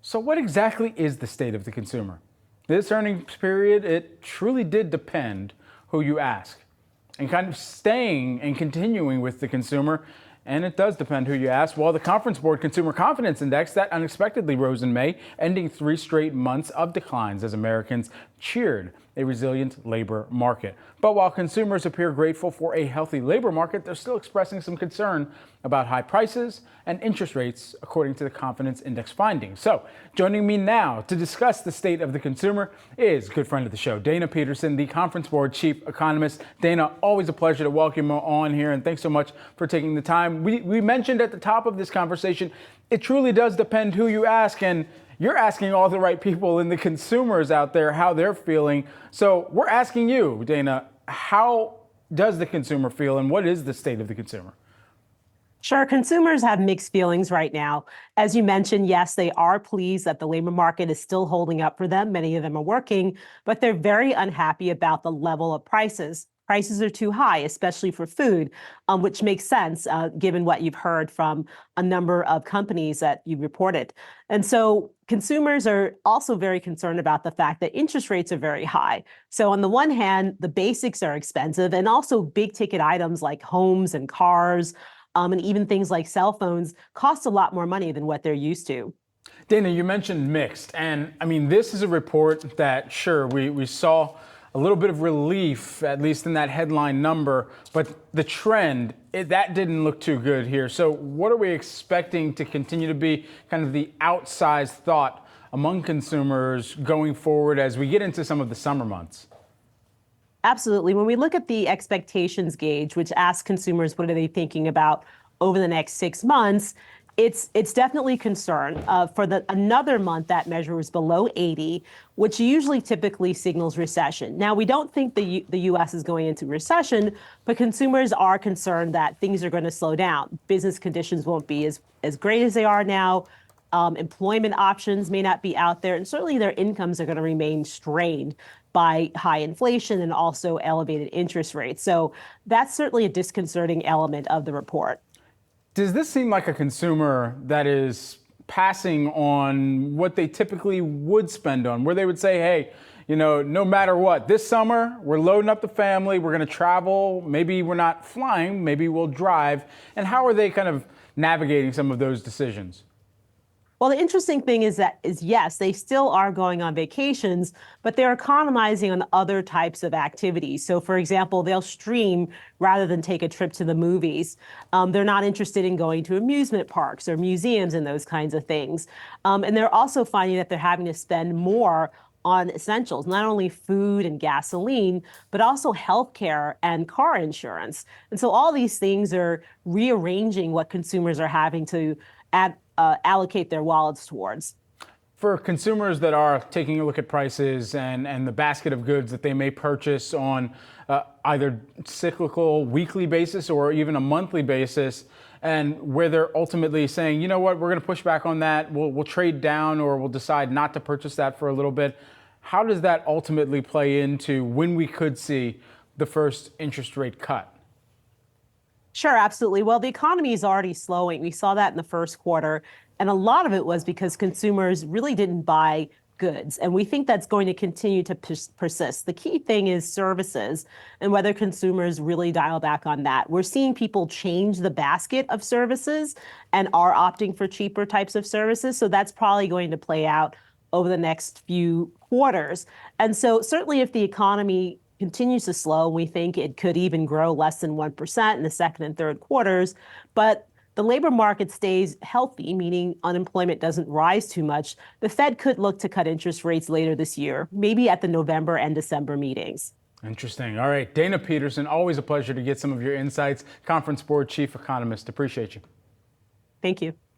So what exactly is the state of the consumer? This earnings period, it truly did depend who you ask. And kind of staying and continuing with the consumer, and it does depend who you ask. Well, the Conference Board Consumer Confidence Index, that unexpectedly rose in May, ending 3 straight months of declines as Americans cheered a resilient labor market. But while consumers appear grateful for a healthy labor market, they're still expressing some concern about high prices and interest rates, according to the Confidence Index findings. So joining me now to discuss the state of the consumer is a good friend of the show, Dana Peterson, the Conference Board Chief Economist. Dana, always a pleasure to welcome you on here, and thanks so much for taking the time. We mentioned at the top of this conversation, it truly does depend who you ask, and you're asking all the right people and the consumers out there how they're feeling. So we're asking you, Dana, how does the consumer feel and what is the state of the consumer? Sure. Consumers have mixed feelings right now. As you mentioned, yes, they are pleased that the labor market is still holding up for them. Many of them are working, but they're very unhappy about the level of prices. Prices are too high, especially for food, which makes sense given what you've heard from a number of companies that you reported. And so consumers are also very concerned about the fact that interest rates are very high. So on the one hand, the basics are expensive, and also big ticket items like homes and cars, and even things like cell phones cost a lot more money than what they're used to. Dana, you mentioned mixed, and I mean, this is a report that, sure, we saw a little bit of relief, at least in that headline number, but the trend, that didn't look too good here. So what are we expecting to continue to be kind of the outsized thought among consumers going forward as we get into some of the summer months? Absolutely. When we look at the expectations gauge, which asks consumers what are they thinking about over the next 6 months, it's definitely concern. For another month, that measure was below 80, which usually typically signals recession. Now, we don't think the U.S. is going into recession, but consumers are concerned that things are going to slow down. Business conditions won't be as great as they are now. Employment options may not be out there, and certainly their incomes are going to remain strained by high inflation and also elevated interest rates. So that's certainly a disconcerting element of the report. Does this seem like a consumer that is passing on what they typically would spend on, where they would say, hey, you know, no matter what, this summer, we're loading up the family, we're going to travel, maybe we're not flying, maybe we'll drive. And how are they kind of navigating some of those decisions? Well, the interesting thing is yes, they still are going on vacations, but they're economizing on other types of activities. So, for example, they'll stream rather than take a trip to the movies. They're not interested in going to amusement parks or museums and those kinds of things. And they're also finding that they're having to spend more on essentials, not only food and gasoline, but also healthcare and car insurance. And so all these things are rearranging what consumers are having to allocate their wallets towards. For consumers that are taking a look at prices and the basket of goods that they may purchase on either cyclical weekly basis or even a monthly basis, and where they're ultimately saying, you know what, we're going to push back on that, we'll trade down or we'll decide not to purchase that for a little bit. How does that ultimately play into when we could see the first interest rate cut? Sure, absolutely. Well, the economy is already slowing. We saw that in the first quarter. And a lot of it was because consumers really didn't buy goods. And we think that's going to continue to persist. The key thing is services and whether consumers really dial back on that. We're seeing people change the basket of services and are opting for cheaper types of services. So that's probably going to play out over the next few quarters. And so certainly if the economy continues to slow, we think it could even grow less than 1% in the second and third quarters. But the labor market stays healthy, meaning unemployment doesn't rise too much. The Fed could look to cut interest rates later this year, maybe at the November and December meetings. Interesting. All right. Dana Peterson, always a pleasure to get some of your insights. Conference Board Chief Economist. Appreciate you. Thank you.